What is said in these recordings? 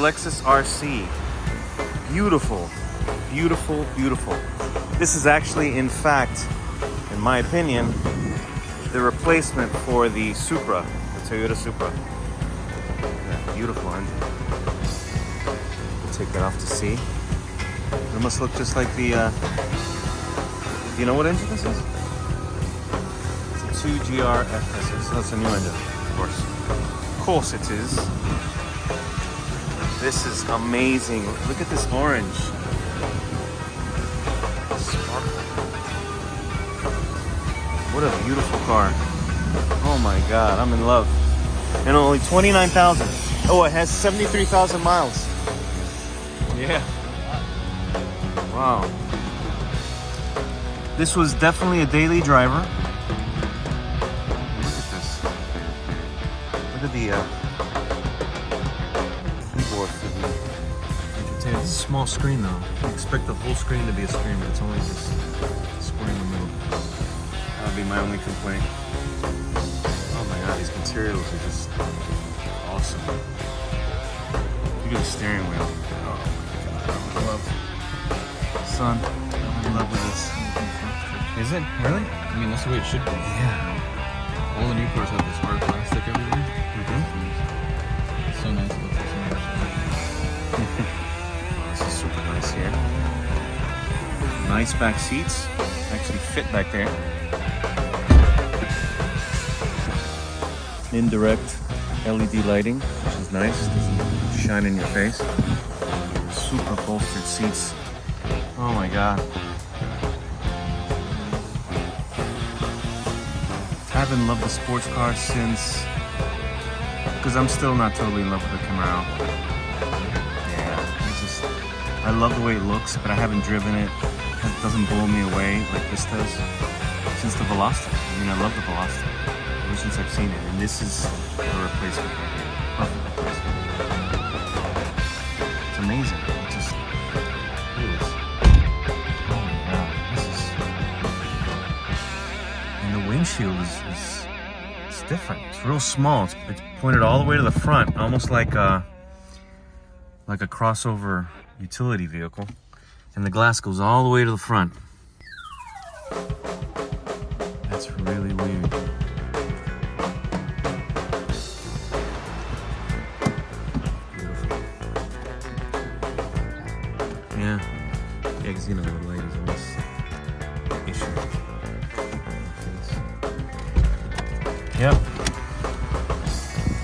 Lexus RC. Beautiful, beautiful, beautiful. This is actually, in fact, in my opinion, the replacement for the Supra, the Toyota Supra. Yeah, beautiful engine. We'll take that off to see. It must look just like the, do you know what engine this is? It's a 2GR-FS. So that's a new engine, of course. Of course it is. This is amazing. Look at this orange. Sparkle. What a beautiful car. Oh my God, I'm in love. And only 29,000. Oh, it has 73,000 miles. Yeah. Wow. This was definitely a daily driver. Look at this. Look at the keyboard for the entertainment. It's a small screen though. I expect the whole screen to be a screen, but it's only just a square in the middle. That would be my only complaint. Oh my God, these materials are just awesome. Look at the steering wheel. Oh my God, I'm in love. Son, I'm in love with this. Is it? Really? I mean, that's the way it should be. Yeah. All the new cars have this hard plastic everywhere. It's so nice. It looks so nice. Oh, this is super nice here. Nice back seats. Actually fit back there. Indirect LED lighting, which is nice. Doesn't shine in your face. Super bolstered seats. Oh my God. I haven't loved the sports car since, because I'm still not totally in love with the Camaro. Yeah, I love the way it looks, but I haven't driven it. It doesn't blow me away like this does since the Veloster. I mean, I love the Veloster ever since I've seen it, and this is a replacement right here. Perfect replacement. It's amazing. It just is. Oh my God, this is. And the windshield is it's different. It's real small. It's pointed all the way to the front, almost like a crossover utility vehicle. And the glass goes all the way to the front. That's really weird. Beautiful. Yeah. Yeah, because you know the light is always an issue. Yep.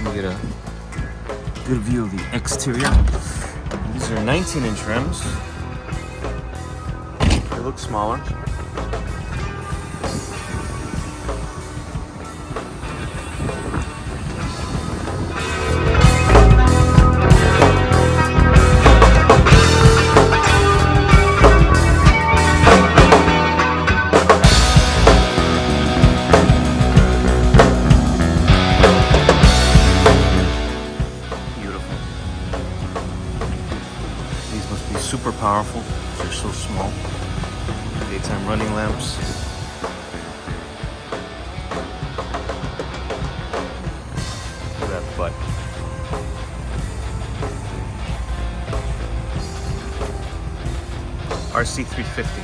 Let me get a good view of the exterior. These are 19-inch rims. They look smaller. Super powerful, they're so small. Daytime running lamps. Look at that butt. RC350.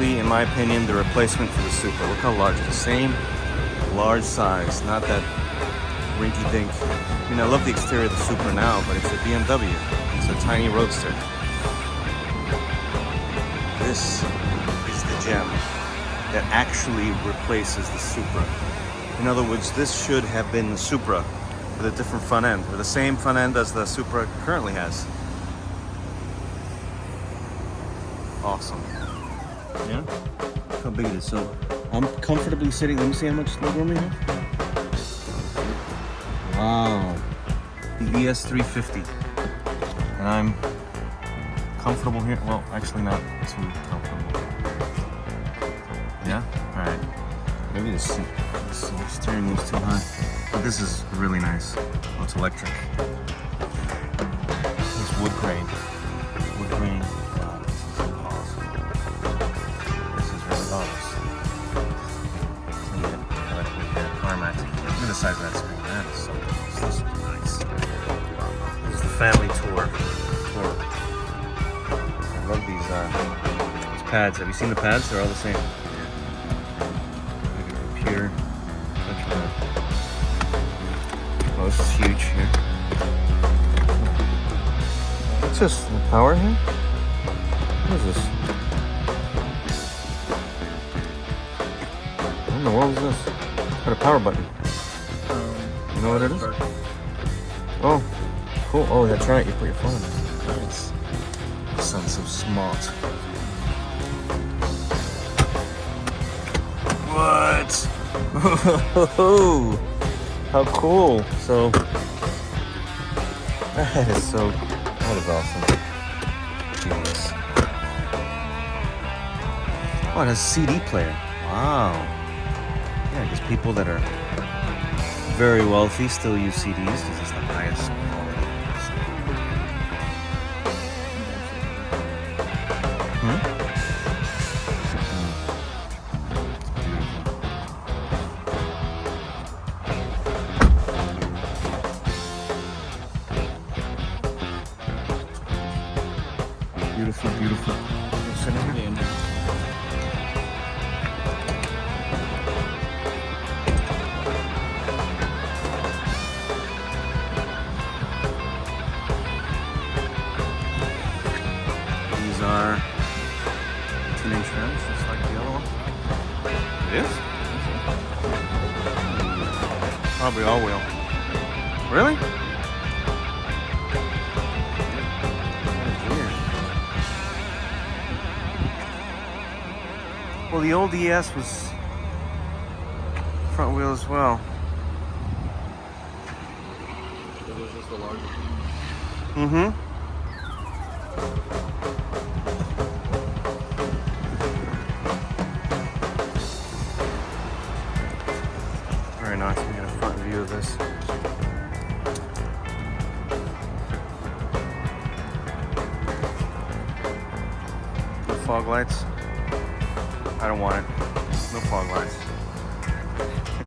In my opinion, the replacement for the Supra. Look how large. The same large size, not that rinky dink. I mean, I love the exterior of the Supra now, but it's a BMW. It's a tiny roadster. This is the gem that actually replaces the Supra. In other words, this should have been the Supra with a different front end, or the same front end as the Supra currently has. Awesome. Yeah? Look how big it is. So I'm comfortably sitting. Let me see how much legroom we have. Wow. The ES350. And I'm comfortable here. Well, actually not too comfortable. Yeah? Alright. Maybe the steering wheel's too high. But this is really nice. Oh, it's electric. It's wood grain. Wood grain. Wow, this is awesome. This is really awesome. Yeah, with the CarMax. Look at the size of that screen. That is so nice. This is nice. This is the family tour. I love these pads. Have you seen the pads? They're all the same. Computer. Oh, this is huge here. What's this? The power here? What is this? What in the world is this? It's got a power button. You know what it is? Oh, cool. Oh, that's right. You put your phone in there. Nice. Sounds so smart. What? How cool. So, that is awesome. Genius. Oh, it has a CD player. Wow. Yeah, I guess people that are very wealthy still use CDs because it's the highest quality. Beautiful, beautiful. These are 18-inch rims, just like the other one. It is? Probably all-wheel. Really? Well, the old ES was front wheel as well. So there's just a larger Mm-hmm. Very nice. We get a front view of this. The fog lights. I don't want it. No fog lights.